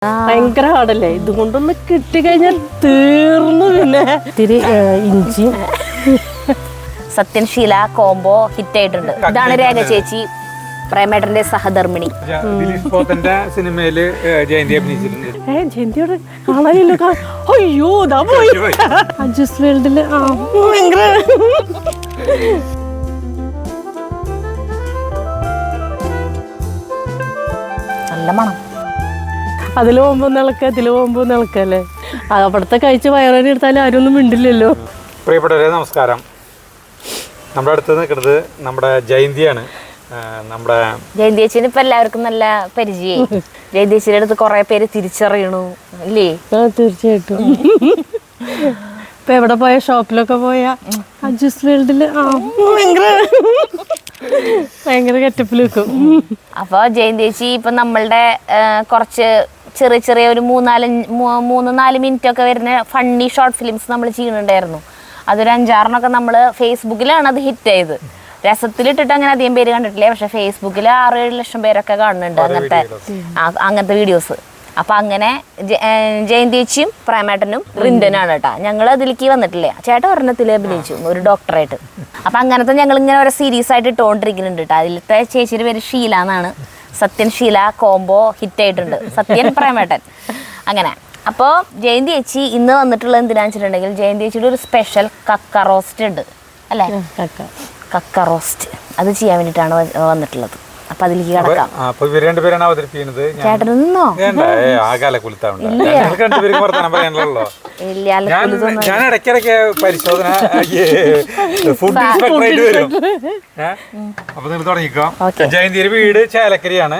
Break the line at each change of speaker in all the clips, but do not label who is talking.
ഭയങ്കര ഹാർഡല്ലേ, ഇതുകൊണ്ടൊന്ന് കിട്ടിക്കഴിഞ്ഞാൽ തീർന്നു. പിന്നെ ഇത്തിരി ഇഞ്ചി.
സത്യൻ ഷീല കോംബോ ഹിറ്റ് ആയിട്ടുണ്ട്. ഇതാണ് രേഖ ചേച്ചി, പ്രേമേട്ടന്റെ സഹധർമ്മിണി.
സിനിമയില് ജയന്തി അഭിനയിച്ചിട്ടുണ്ട്.
ജയന്തിയോട് കാണാനില്ല. അയ്യോ ഇതാ പോയി അഡ്ജസ്റ്റ് വേൾഡില്. ഭയങ്കര
നല്ല മണം.
അതില് പോകുമ്പോ നിളക്ക, ഇതില് പോകുമ്പോ നിളക്കല്ലേ. അവിടുത്തെ കഴിച്ച് വയറുവേദന എടുത്താലും ആരും ഒന്നും മിണ്ടില്ലല്ലോ.
പ്രിയപ്പെട്ടവരെ നമസ്കാരം. നമ്മുടെ അടുത്ത് നിൽക്കുന്നത് നമ്മുടെ ജയന്തിയാണ്. നമ്മുടെ
ജയന്തി ചേച്ചിന് ഇപ്പൊ എല്ലാവർക്കും നല്ല പരിചയമായി. ജയന്തി ചേച്ചിയുടെ അടുത്ത് കുറെ പേര് തിരിച്ചറിയണു അല്ലേ?
തീർച്ചയായിട്ടും. ഇപ്പൊ എവിടെ പോയ ഷോപ്പിലൊക്കെ പോയ അഡ്ജസ്റ്റ് വേൾഡില് ഭയങ്കര കെറ്റപ്പിൽ വെക്കും.
അപ്പൊ ജയന്തി ചേച്ചി ഇപ്പൊ നമ്മളുടെ കുറച്ച് ചെറിയ ചെറിയ ഒരു 3-4 മിനിറ്റ് ഒക്കെ വരുന്ന ഫണ്ണി ഷോർട്ട് ഫിലിംസ് നമ്മൾ ചെയ്യുന്നുണ്ടായിരുന്നു. അതൊരു 5-6 നമ്മൾ ഫേസ്ബുക്കിലാണ് അത് ഹിറ്റ് ആയത്. രസത്തിലിട്ടിട്ട് അങ്ങനെ അധികം പേര് കണ്ടിട്ടില്ല. പക്ഷെ ഫേസ്ബുക്കിൽ 6-7 ലക്ഷം പേരൊക്കെ കാണുന്നുണ്ട് അങ്ങനത്തെ വീഡിയോസ്. അപ്പൊ അങ്ങനെ ജയന്തി ചേച്ചിയും പ്രേമേട്ടനും റിൻഡനാണ് കേട്ടാ. ഞങ്ങൾ അതിലേക്ക് വന്നിട്ടില്ലേ, ചേട്ടൻ ഒരെണ്ണത്തിൽ അഭിനയിച്ചു ഒരു ഡോക്ടറായിട്ട്. അപ്പൊ അങ്ങനത്തെ ഞങ്ങൾ ഇങ്ങനെ ഓരോ സീരീസ് ആയിട്ട് ഇട്ടുകൊണ്ടിരിക്കുന്നുണ്ട് കേട്ടോ. അതിലത്തെ ചേച്ചിയുടെ പേര് ഷീല എന്നാണ്. സത്യൻ ഷീല കോംബോ ഹിറ്റ് ആയിട്ടുണ്ട്. സത്യൻ പ്രേമേട്ടൻ അങ്ങനെ. അപ്പോൾ ജയന്തി ചേച്ചി ഇന്ന് വന്നിട്ടുള്ളത് എന്തിനാന്ന് വെച്ചിട്ടുണ്ടെങ്കിൽ ജയന്തി ചേച്ചിയുടെ ഒരു സ്പെഷ്യൽ കക്ക റോസ്റ്റ് ഉണ്ട് അല്ലേ? കക്ക റോസ്റ്റ് അത് ചെയ്യാൻ വേണ്ടിയിട്ടാണ് വന്നിട്ടുള്ളത്. അപ്പൊ അതിലേക്ക് കിടക്കാം. ചേട്ടനൊന്നോ
ഞാൻ ഇടയ്ക്കിടയ്ക്ക് പരിശോധന ഫുഡ് ഇൻസ്പെക്ടറായിട്ട് വരും. അപ്പൊ നിങ്ങൾ തുടങ്ങിക്കോ. ജയന്തിയുടെ വീട് ചേലക്കരയാണ്.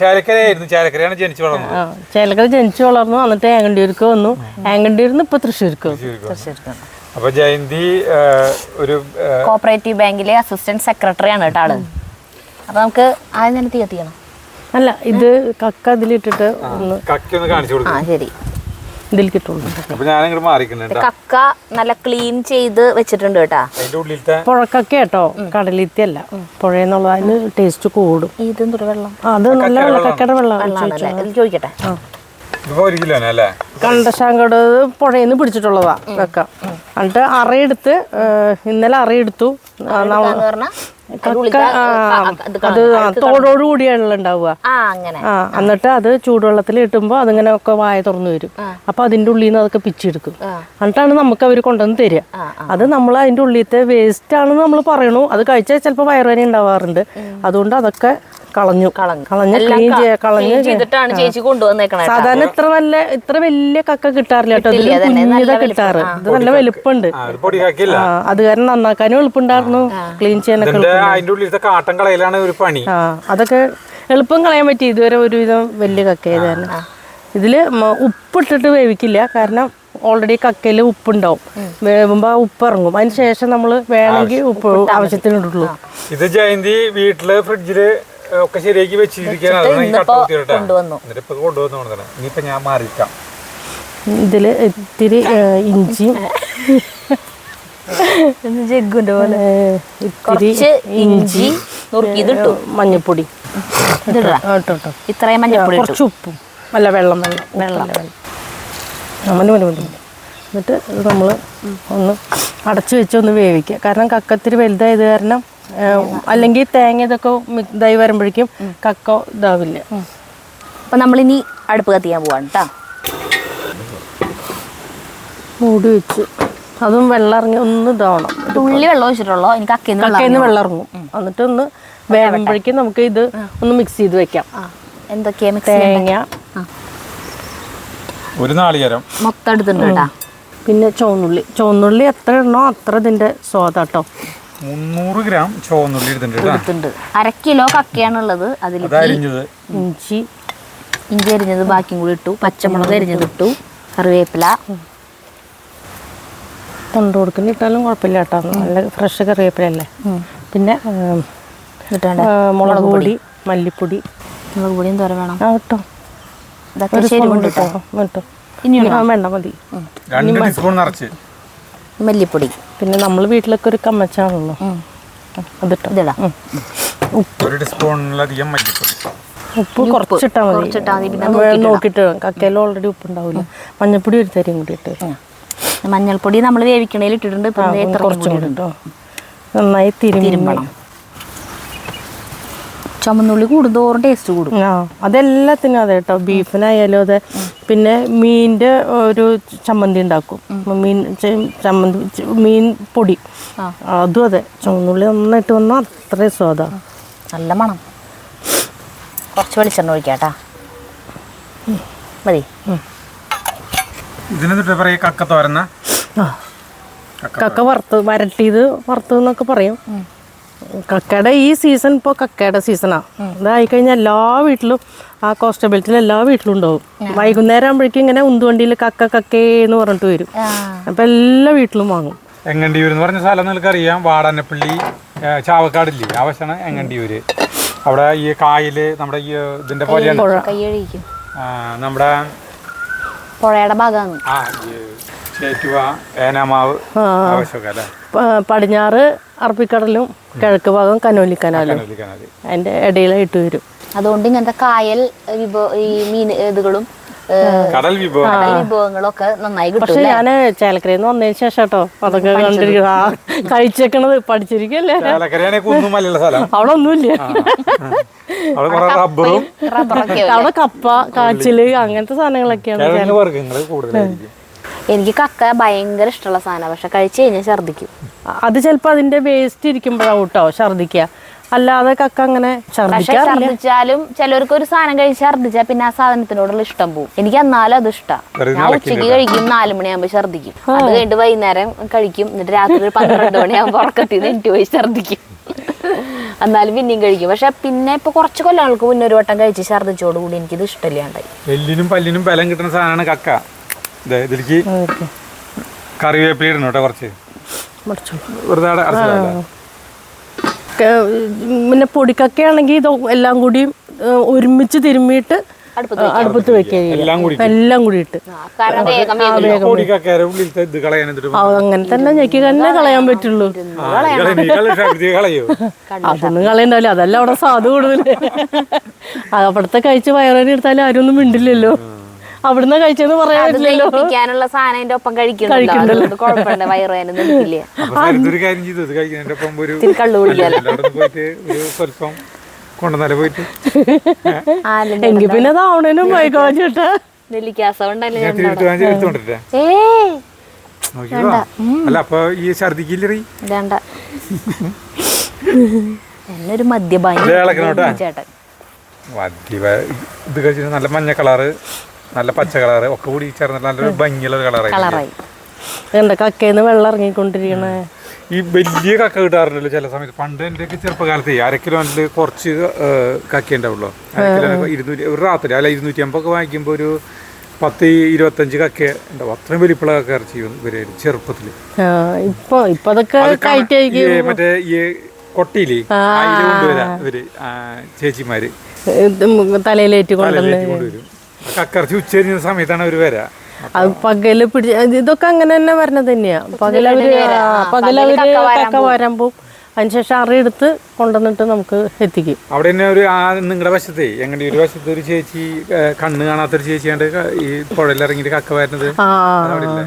ചേലക്കരയാണ് ജനിച്ചു വളർന്നത്.
ചേലക്കര ജനിച്ചു വളർന്നു. എന്നിട്ട് ആങ്കണ്ടിയൂർക്ക് വന്നു. ആങ്കണ്ടിയൂരിന്ന് ഇപ്പൊ തൃശ്ശൂർക്ക്.
അപ്പൊ ജയന്തി ഒരു
കോപ്പറേറ്റീവ് ബാങ്കിലെ അസിസ്റ്റന്റ് സെക്രട്ടറി ആണ് കേട്ടോ ആള്. അപ്പൊ നമുക്ക് ആദ്യം തന്നെ തീ കത്തിക്കണം.
അല്ല, ഇത് കക്ക ഇതിലിട്ടിട്ട് ഒന്ന്
കാണിച്ചു കൊടുക്കാം.
ശരി,
ഇതിലേക്ക് ഇട്ടോളൂ.
കക്ക നല്ല ക്ലീൻ ചെയ്ത് വെച്ചിട്ടുണ്ട് കേട്ടാ.
പുഴക്കക്ക കേട്ടോ, കടലിത്തി അല്ല. പുഴയെന്നുള്ള അതിന് ടേസ്റ്റ് കൂടും.
ഇതെന്തൊരു വെള്ളം?
അത് നല്ല വെള്ളക്കക്കയുടെ വെള്ളം
ചോദിക്കട്ടെ.
കണ്ടശാങ്കട് പുഴയിൽ നിന്ന് പിടിച്ചിട്ടുള്ളതാ കക്ക. എന്നിട്ട് അറയെടുത്ത് ഇന്നലെ അറയെടുത്തു. അത് തോടോട് കൂടിയാണല്ലോ ഉണ്ടാവുക. എന്നിട്ട് അത് ചൂടുവെള്ളത്തിൽ ഇട്ടുമ്പോ അതിങ്ങനെ ഒക്കെ വായ തുറന്നു വരും. അപ്പൊ അതിന്റെ ഉള്ളിൽ നിന്ന് അതൊക്കെ പിച്ചെടുക്കും. എന്നിട്ടാണ് നമുക്ക് അവര് കൊണ്ടുവന്ന് തരിക. അത് നമ്മൾ അതിന്റെ ഉള്ളിലത്തെ വേസ്റ്റ് ആണെന്ന് നമ്മൾ പറയണു. അത് കഴിച്ചാൽ ചിലപ്പോൾ വയറുവേദന ഉണ്ടാവാറുണ്ട്. അതുകൊണ്ട് അതൊക്കെ കളഞ്ഞു ക്ലീൻ കളഞ്ഞ്. സാധാരണ ഇത്ര വലിയ കക്ക കിട്ടാറില്ല കേട്ടോ. കുഞ്ഞിതാ കിട്ടാറ്. ഇത് നല്ല വലുപ്പുണ്ട്. അത് കാരണം നന്നാക്കാനും എളുപ്പമുണ്ടായിരുന്നു, ക്ലീൻ ചെയ്യാനൊക്കെ. അതൊക്കെ എളുപ്പം കളയാൻ പറ്റി. ഇതുവരെ ഒരുവിധം വലിയ കക്ക ഇത് തന്നെ. ഇതില് ഉപ്പിട്ടിട്ട് വേവിക്കില്ല. കാരണം ഓൾറെഡി കക്കയിൽ ഉപ്പുണ്ടാവും. വേവുമ്പോ ഉപ്പ് ഇറങ്ങും. അതിന് ശേഷം നമ്മൾ വേണമെങ്കിൽ ഉപ്പ് ആവശ്യത്തിന് ഇടുള്ളൂ.
ഇത് ജയന്തി വീട്ടില് ഫ്രിഡ്ജില് ഒക്കെ ശരിയാക്കി വെച്ചിരിക്കാനാണ്. ഞാൻ മാറിക്കാം.
ഇതില് ഇത്തിരി ഇഞ്ചിയും
ഇഞ്ചി
മഞ്ഞപ്പൊടി
ഇത്രയും മഞ്ഞപ്പൊടി,
കുറച്ച് ഉപ്പും. അല്ല, വെള്ളം. എന്നിട്ട് നമ്മൾ ഒന്ന് അടച്ചു വെച്ച് ഒന്ന് വേവിക്കുക. കാരണം കക്കത്തിരി വലുതായത് കാരണം. അല്ലെങ്കിൽ തേങ്ങ ഇതൊക്കെ ഇതായി വരുമ്പോഴേക്കും കക്ക ഇതാവില്ല.
അപ്പൊ നമ്മളിനി അടുപ്പ് കത്തിക്കാൻ പോവാണ് കേട്ടോ.
മൂടി വെച്ച് അതും വെള്ളം ഇറങ്ങി ഒന്ന് ഇതാവണം.
തുള്ളി വെള്ളം ഒഴിച്ചിട്ടുള്ളൂ. എനിക്ക്
കക്കയിന്ന് വെള്ളം ഇറങ്ങും. എന്നിട്ട് ഒന്ന് വേവുമ്പോഴേക്കും നമുക്ക് ഇത് ഒന്ന് മിക്സ് ചെയ്ത് വെക്കാം.
എന്തൊക്കെയാ?
തേങ്ങ,
ഒരു നാളികേരം
മൊത്തം എടുത്തിട്ടുണ്ട് കേട്ടാ.
പിന്നെ ചുവന്നുള്ളി എത്ര ഇടണോ അത്ര ഇതിന്റെ സ്വാദാട്ടോ.
300 ഗ്രാം ചുവന്നുള്ളി എടുത്തിട്ടുണ്ട്.
1/2 കിലോ കക്കയാണുള്ളത്. അതിലേക്ക് ഇഞ്ചി അരിഞ്ഞത് ബാക്കിയും കൂടി ഇട്ടു. പച്ചമുളക് അരിഞ്ഞത് ഇട്ടു. കറിവേപ്പില
തൊണ്ട് കൊടുക്കുന്ന ഇട്ടാലും കുഴപ്പമില്ല കേട്ടോ. നല്ല ഫ്രഷ് കറിവേപ്പില അല്ലേ. പിന്നെ മുളക് പൊടി, മല്ലിപ്പൊടി.
മുളക് പൊടി എന്തോരം വേണം
കേട്ടോ? വേണ്ട, മതി.
മല്ലിപ്പൊടി.
പിന്നെ നമ്മൾ വീട്ടിലൊക്കെ ഒരു കമ്മച്ചാണല്ലോ, അതിട്ടോ.
ഒരു ടീസ്പൂണിലധികം മല്ലിപ്പൊടി.
ഉപ്പ് കുറച്ചിട്ടാ മതി. നോക്കിട്ട് കക്കയിൽ ഓൾറെഡി ഉപ്പ് ഉണ്ടാവില്ല. മഞ്ഞപ്പൊടി ഒരു തരിയും കൂടി ഇട്ട്.
മഞ്ഞൾപ്പൊടി നമ്മൾ വേവിക്കണേൽ ഇട്ടിട്ടുണ്ട്.
കുറച്ചും കൂടി ഇട്ടോ. നന്നായി തിരുമ്പണം.
ചുമന്നുള്ളി കൂടുന്തോറും ടേസ്റ്റ് കൂടും.
അതെല്ലാത്തിനും അതെ കേട്ടോ. ബീഫിനായാലും അതെ. പിന്നെ മീനിന്റെ ഒരു ചമ്മന്തി ഉണ്ടാക്കും. മീൻ പൊടി അതും അതെ. ചുമന്നുള്ളി നന്നായിട്ട് വന്നാൽ അത്രയും സ്വാദാ.
നല്ല മണം. കുറച്ച് വെളിച്ചെണ്ണ ഒഴിക്കാട്ടാ. മതി.
ഇതിനെന്തിട്ട് പറയാ? കക്ക തോരന്ന.
കക്ക വരട്ടിയത് വറുത്തതെന്നൊക്കെ പറയും. കക്കയുടെ ഈ സീസൺ ഇപ്പോൾ കക്കയുടെ സീസണാ. ഇതായി കഴിഞ്ഞാൽ എല്ലാ വീട്ടിലും ആ കോസ്റ്റൽ ബെൽറ്റിൽ എല്ലാ വീട്ടിലും ഉണ്ടാവും. വൈകുന്നേരം ആകുമ്പോഴേക്കും ഇങ്ങനെ ഉന്തുവണ്ടിയിൽ കക്കേന്ന് പറഞ്ഞിട്ട് വരും. അപ്പൊ എല്ലാ വീട്ടിലും വാങ്ങും.
എങ്ങണ്ടിയൂർ എന്ന് പറഞ്ഞ സ്ഥലം നിങ്ങൾക്കറിയാം. വാടാനപ്പള്ളി ചാവക്കാടില്ലേ, ആ വശമാണ് എങ്ങണ്ടിയൂര്. അവിടെ ഈ കായല് നമ്മുടെ ഈ ഇതിന്റെ പോലെയാണ്. നമ്മുടെ
പുഴയുടെ ഭാഗമാണ്.
ചേറ്റുവ, ഏനാമാവ് ആവശ്യമൊക്കെ അല്ലേ.
പടിഞ്ഞാറ് അറബിക്കടലും കിഴക്ക് ഭാഗം കനോലി കനാലും അതിന്റെ ഇടയിലായിട്ട് വരും.
അതുകൊണ്ട് ഇങ്ങനത്തെ കായൽ ഈ മീൻ ഇതുകളും
കടൽ
വിഭവങ്ങളൊക്കെ നന്നായി കിട്ടും.
പക്ഷെ ഞാന് ചേലക്കരയിൽ നിന്ന് വന്നതിന് ശേഷം കേട്ടോ അതൊക്കെ കണ്ടിരിക്കുന്നത്. കഴിച്ചേക്കണത് പഠിച്ചിരിക്കല്ലേ. അവിടെ ഒന്നുമില്ല. അവിടെ കപ്പ, കാച്ചില് അങ്ങനത്തെ സാധനങ്ങളൊക്കെയാണ്.
എനിക്ക് കക്ക ഭയങ്കര ഇഷ്ടമുള്ള സാധനം. പക്ഷെ കഴിച്ചു കഴിഞ്ഞാൽ ഛർദിക്കും.
അത് ചിലപ്പോ അതിന്റെ വേസ്റ്റ് ഇരിക്കുമ്പോഴാവും കേട്ടോ ഛർദിക്കുക. അല്ലാതെ കക്ക അങ്ങനെ
ഛർദിച്ചാലും ചിലർക്ക് ഒരു സാധനം കഴിച്ച് ഛർദിച്ചാൽ പിന്നെ ആ സാധനത്തിനോടുള്ള ഇഷ്ടം പോവും. എനിക്ക് എന്നാലും അത് ഇഷ്ടമാണ്. ഞാൻ ഉച്ചയ്ക്ക് കഴിക്കും, 4 മണിയാകുമ്പോൾ ഛർദിക്കും. അത് കഴിഞ്ഞിട്ട് വൈകുന്നേരം കഴിക്കും. എന്നിട്ട് രാത്രി 12 മണിയാകുമ്പോൾ ഉറക്കത്തിൽ നിന്ന് എനിക്ക് പോയി ഛർദിക്കും. എന്നാലും പിന്നെയും കഴിക്കും. പക്ഷെ പിന്നെ ഇപ്പൊ കുറച്ച് കൊല്ലങ്ങൾക്ക് മുന്നേ ഒരു വട്ടം കഴിച്ച് ഛർദിച്ചോടുകൂടി എനിക്കിത് ഇഷ്ടമില്ലാണ്ടായി.
എല്ലിനും പല്ലിനും ബലം കിട്ടുന്ന സാധനമാണ് കക്ക. ഇതിലേക്ക് കറിവേപ്പില ഇടണം കേട്ടോ. കുറച്ച്
പിന്നെ പൊടിക്കക്കയാണെങ്കിൽ ഇത് എല്ലാം കൂടി ഒരുമിച്ച് തിരുമ്മിയിട്ട് അടുപ്പത്ത് വെക്കുക. എല്ലാം കൂടി ഇട്ട് അങ്ങനെ തന്നെ ഞെക്കി തന്നെ കളയാൻ പറ്റുള്ളൂ. അതൊന്നും കളയണ്ടാവില്ല. അതല്ല അവിടെ സ്വാദ് കൂടുതൽ. അവിടുത്തെ കഴിച്ച് വയറുവേദന എടുത്താലും ആരും ഒന്നും മിണ്ടില്ലല്ലോ. അവിടുന്ന് കഴിച്ചെന്ന്
പറയാനുള്ള സാധനം ഒപ്പം കഴിക്കുന്നുണ്ട്. കുഴപ്പമില്ല, വയറുവേദന നിൽക്കില്ല.
എങ്കിൽ പിന്നെ താവണേനും ചേട്ടാ.
എന്നൊരു മദ്യപാനി ചേട്ടൻ.
ഇത് കഴിച്ചിട്ട് നല്ല മഞ്ഞ കളറ്, നല്ല പച്ച കളറ് ഒക്കെ കൂടി ചേർന്നിട്ട് നല്ലൊരു ഭംഗിയുള്ള കളറായി.
കക്കയിന്ന് വെള്ളം ഇറങ്ങിക്കൊണ്ടിരിക്കണേ.
ഈ വലിയ കക്ക കിട്ടാറുണ്ടല്ലോ ചില സമയത്ത്. പണ്ട് എൻ്റെയൊക്കെ ചെറുപ്പകാലത്ത് 1/2 കിലോയിൽ കുറച്ച് കക്ക ഉണ്ടാവുള്ളൂ. 1/2 കിലോ 200 ഒരു രാത്രി അല്ല 250 ഒക്കെ വാങ്ങിക്കുമ്പോൾ ഒരു 10-25 കക്ക ഉണ്ടാവും. അത്രയും വലിപ്പുള്ള കക്ക ഇറച്ചി വരും ചെറുപ്പത്തില്. മറ്റേ ഈ കൊട്ടിയില്ലേ അതിൽ കൊണ്ടുവരാം ഇവര് ചേച്ചിമാര്
തലയിലേറ്റ് കൊണ്ടുവരും.
കക്കറച്ചി ഉച്ചരിഞ്ഞ സമയത്താണ് അവര് വരാ.
അത് പകല് ഇതൊക്കെ അങ്ങനെ തന്നെ വരണത് തന്നെയാ. പകലവര് കക്ക വരമ്പോ അതിനുശേഷം അറയെടുത്ത് കൊണ്ടുവന്നിട്ട് നമുക്ക് എത്തിക്കും.
അവിടെ തന്നെ ഒരു നിങ്ങളുടെ വശത്തെ എങ്ങനെ ഒരു വശത്ത് ഒരു ചേച്ചി കണ്ണ് കാണാത്തൊരു ചേച്ചിയാണ്ട് ഈ പുഴയിൽ ഇറങ്ങിയിട്ട് കക്ക വരുന്നത്.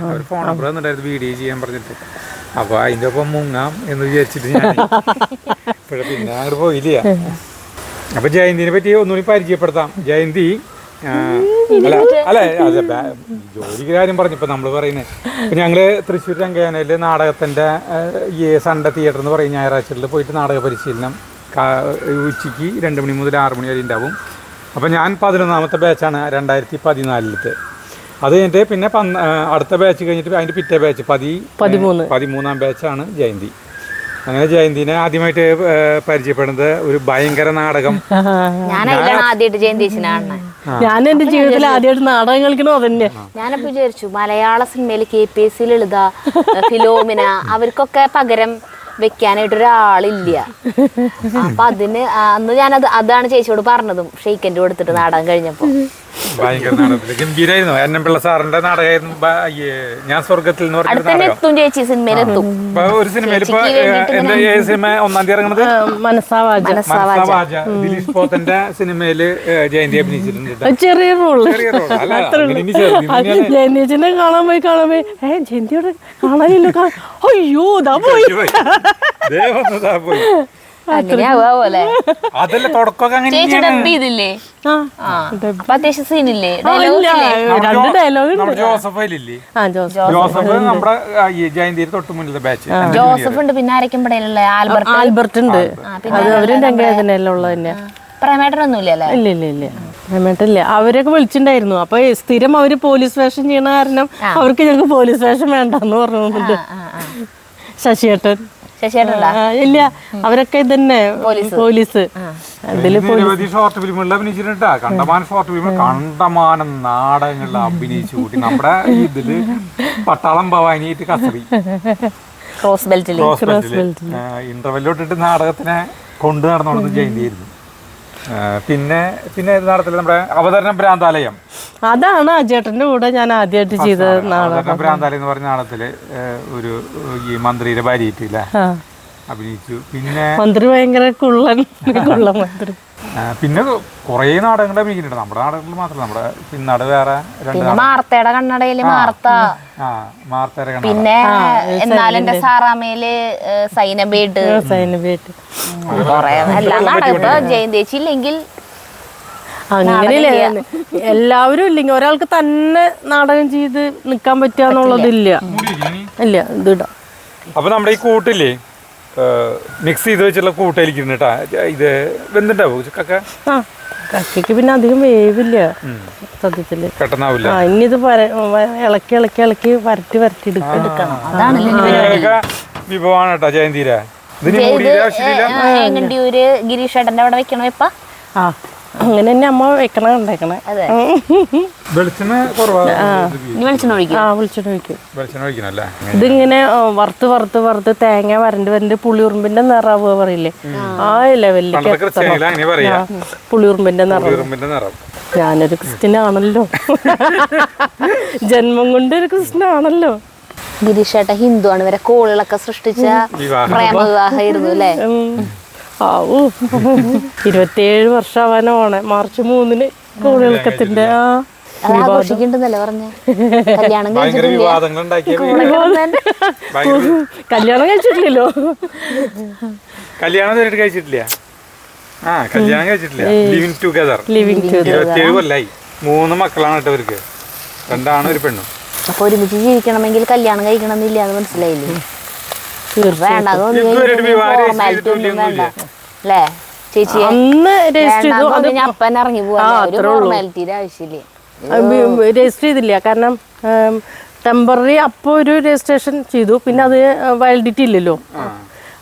അവർ ഫോൺ നമ്പർ തന്നിട്ടായിരുന്നു വീഡിയോ ചെയ്യാൻ പറഞ്ഞിട്ട്. അപ്പൊ അതിന്റെ ഒപ്പം മുങ്ങാം എന്ന് വിചാരിച്ചിട്ട് ഞാൻ പിന്നെ അങ്ങോട്ട് പോയില്ല. അപ്പൊ ജയന്തിനെ പറ്റി ഒന്നുകൂടി പരിചയപ്പെടുത്താം. ജയന്തി അല്ലെ ജോലിക്ക് കാര്യം പറഞ്ഞപ്പോ നമ്മള് പറയുന്നത് ഇപ്പൊ ഞങ്ങള് തൃശ്ശൂർ രംഗയാനയില് നാടകത്തിന്റെ ഈ സൺഡേ തിയേറ്റർ എന്ന് പറയും ഞായറാഴ്ചകളിൽ പോയിട്ട് നാടക പരിശീലനം ഉച്ചയ്ക്ക് 2 മണി മുതൽ 6 മണി വരെ ഉണ്ടാവും. അപ്പൊ ഞാൻ 11ാമത്തെ ബാച്ചാണ് 2014. അത് കഴിഞ്ഞിട്ട് പിന്നെ അടുത്ത ബാച്ച് കഴിഞ്ഞിട്ട് അതിന്റെ പിറ്റേ ബാച്ച് 13ാം ബാച്ചാണ് ജയന്തി. അങ്ങനെ ജയന്തിനെ ആദ്യമായിട്ട് പരിചയപ്പെടുന്നത് ഒരു ഭയങ്കര നാടകം.
ഞാൻ എന്റെ ജീവിതത്തിൽ ആദ്യമായിട്ട് നാടകം കളിക്കണോ അതന്നെ.
ഞാനപ്പോ വിചാരിച്ചു മലയാള സിനിമയിൽ KPSC ലളിത, ഫിലോമിന അവർക്കൊക്കെ പകരം വെക്കാനായിട്ട് ഒരാളില്ല. അപ്പൊ അതിന് അന്ന് ഞാനത് അതാണ് ചേച്ചിയോട് പറഞ്ഞതും ഷെയ്ക്കൻ്റെ കൊടുത്തിട്ട് നാടകം കഴിഞ്ഞപ്പോ.
ഭയങ്കര നാടകത്തില് ഗംഭീരായിരുന്നു. എന്നപിള്ള സാറിന്റെ നാടകമായിരുന്നു ഞാൻ സ്വർഗത്തിൽ എന്ന് പറഞ്ഞ നാടകം.
ചേച്ചി സിനിമയിലെത്തും.
ഒരു സിനിമയിൽ ഇപ്പൊ എന്റെ ഏത് സിനിമ 1-ാം തീയതി ഇറങ്ങുന്നത്
മനസ്സാവാജ.
ദിലീഷ് പോത്തന്റെ സിനിമയില് ജയന്തി അഭിനയിച്ചിട്ടുണ്ട്.
ചെറിയ റോള്.
അല്ല
ജയന്തിനെ കാണാൻ പോയി ജയന്തിയോടെ കാണാനില്ല. അയ്യോ ദാ പോയി.
അതല്ല തുടക്കമൊക്കെ അങ്ങനെ ജോസഫ് അതിലില്ലേ? ജോസഫ് നമ്മുടെ ജയന്തിയുടെ തൊട്ട് മുന്നിലത്തെ ബാച്ച്.
ജോസഫ് ഉണ്ട്, പിന്നെ ആരൊക്കെയുള്ള
ആൽബർട്ട് ഉണ്ട്. അത് അവരും രംഗവേദനയെല്ലാം ഉള്ളത് തന്നെ.
പ്രേമേട്ടനൊന്നുമില്ല.
ഇല്ല പ്രേമേട്ടനില്ല. അവരൊക്കെ വിളിച്ചിട്ടുണ്ടായിരുന്നു. അപ്പൊ സ്ഥിരം അവര് പോലീസ് വേഷം ചെയ്യണ കാരണം അവർക്ക് ഞങ്ങൾക്ക് പോലീസ് വേഷം വേണ്ടെന്ന് പറഞ്ഞിട്ടുണ്ട്. ശശിയേട്ടൻ ഇല്ല, അവരൊക്കെ ഇതന്നെ പോലീസ്.
നിരവധി ഷോർട്ട് ഫിലിമുകളിൽ അഭിനയിച്ചിട്ടുണ്ട്. കണ്ടമാനം ഷോർട്ട് ഫിലിം, കണ്ടമാനം നാടകങ്ങളിൽ അഭിനയിച്ചു കൂട്ടി. നമ്മുടെ ഇതില് പട്ടാളം ഭവാനിയായിട്ട് കസറി
ക്രോസ് ബെൽറ്റില്
ഇന്റർവെല്ലോട്ടിട്ട് നാടകത്തിനെ കൊണ്ടു നടന്നുകൊണ്ടത് ജയന്തിയായിരുന്നു. പിന്നെ നാടകത്തില് നമ്മുടെ അവതരണ ഭ്രാന്താലയം,
അതാണ് അജേട്ടന്റെ കൂടെ ഞാൻ ആദ്യമായിട്ട് ചെയ്ത നാടകം.
ഭ്രാന്താലയം എന്ന് പറഞ്ഞ നാടകത്തില് ഒരു ഈ മന്ത്രിയുടെ ഭാര്യയിട്ടില്ല അഭിനയിച്ചു. പിന്നെ
മന്ത്രി ഭയങ്കര കുള്ളൻ മന്ത്രി.
പിന്നെ കുറെ നാടകങ്ങൾ അഭിനയിക്കുന്നുണ്ട്. നമ്മുടെ നാടകങ്ങൾ മാത്രമല്ല, നമ്മുടെ പിന്നാട് വേറെ
മാർത്തയുടെ കണ്ണടയില്
മാർത്തയുടെ കണ്ണട,
പിന്നെ എന്നാലെന്റെ സാറാമയില് സൈനബേട്ട് എല്ലാ നാടകം ജയന്തേച്ചി ഇല്ലെങ്കിൽ
അങ്ങനെയല്ലേ. എല്ലാവരും ഇല്ലെങ്കിൽ ഒരാൾക്ക് തന്നെ നാടകം ചെയ്ത് നിക്കാൻ പറ്റുകയെന്നുള്ളതില്ല. ഇല്ല ഇതിടാം.
അപ്പൊ നമ്മുടെ ഈ കൂട്ടില്ലേ മിക്സ് ചെയ്ത് വെച്ചുള്ള കൂട്ടായിരിക്കുന്നു കേട്ടാ. ഇത് വെന്തുണ്ടാവും
കക്കയ്ക്ക് പിന്നെ അധികം വേവില്ല സത്യത്തില്.
പെട്ടെന്നാവില്ല.
ഇനി ഇത് ഇളക്കി വരട്ടി എടുക്കണം.
വിഭവമാണ് കേട്ടോ ജയന്തിര.
എങ്ങണ്ടിയൂര് ഗിരീഷേട്ടന്റെ അവിടെ വെക്കണോ ഇപ്പൊ?
അങ്ങനെ തന്നെ അമ്മ വെക്കണ കണ്ടേക്കണേ.
വെളിച്ചെണ്ണ
ഒഴിക്കും. ഇതിങ്ങനെ വറുത്ത് തേങ്ങ വരണ്ട് പുളിയുറുമ്പിന്റെ നിറാവുക പറയില്ലേ, ആ ലെവലിലേക്ക് പുളിയുറുമ്പിന്റെ നിറം. ഞാനൊരു ക്രിസ്ത്യനാണല്ലോ, ജന്മം കൊണ്ട് ഒരു ക്രിസ്ത്യനാണല്ലോ.
ഗിരീഷേട്ട ഹിന്ദു ആണ്, ഇവരെ കോളുകളൊക്കെ സൃഷ്ടിച്ച പ്രേമവിവാഹമായിരുന്നു അല്ലേ?
27 വർഷമാവാനാണ് മാർച്ച് 3 കോളിളക്കത്തിന്റെ.
ആഘോഷിക്കണ്ടെന്നല്ലേ പറഞ്ഞ? കല്യാണം
കഴിച്ചിട്ടില്ലല്ലോ.
കല്യാണം കഴിച്ചിട്ടില്ല. കല്യാണം കഴിച്ചിട്ടില്ല. ലിവിങ് ടുഗദർ 27 കൊല്ലായി. 3 മക്കളാണ് കേട്ടോ ഇവർക്ക്, 2 ആണും 1 പെണ്ണും.
അപ്പൊ ഒരുമിച്ച് ജീവിക്കണമെങ്കിൽ കല്യാണം കഴിക്കണം എന്നില്ല, അത് മനസ്സിലായില്ലേ? അപ്പൻ ഇറങ്ങി പോവാലിറ്റിയുടെ ആവശ്യമില്ല.
രജിസ്റ്റർ ചെയ്തില്ല, കാരണം ടെമ്പററി അപ്പോൾ ഒരു രജിസ്ട്രേഷൻ ചെയ്തു. പിന്നെ അത് വാലിഡിറ്റി ഇല്ലല്ലോ,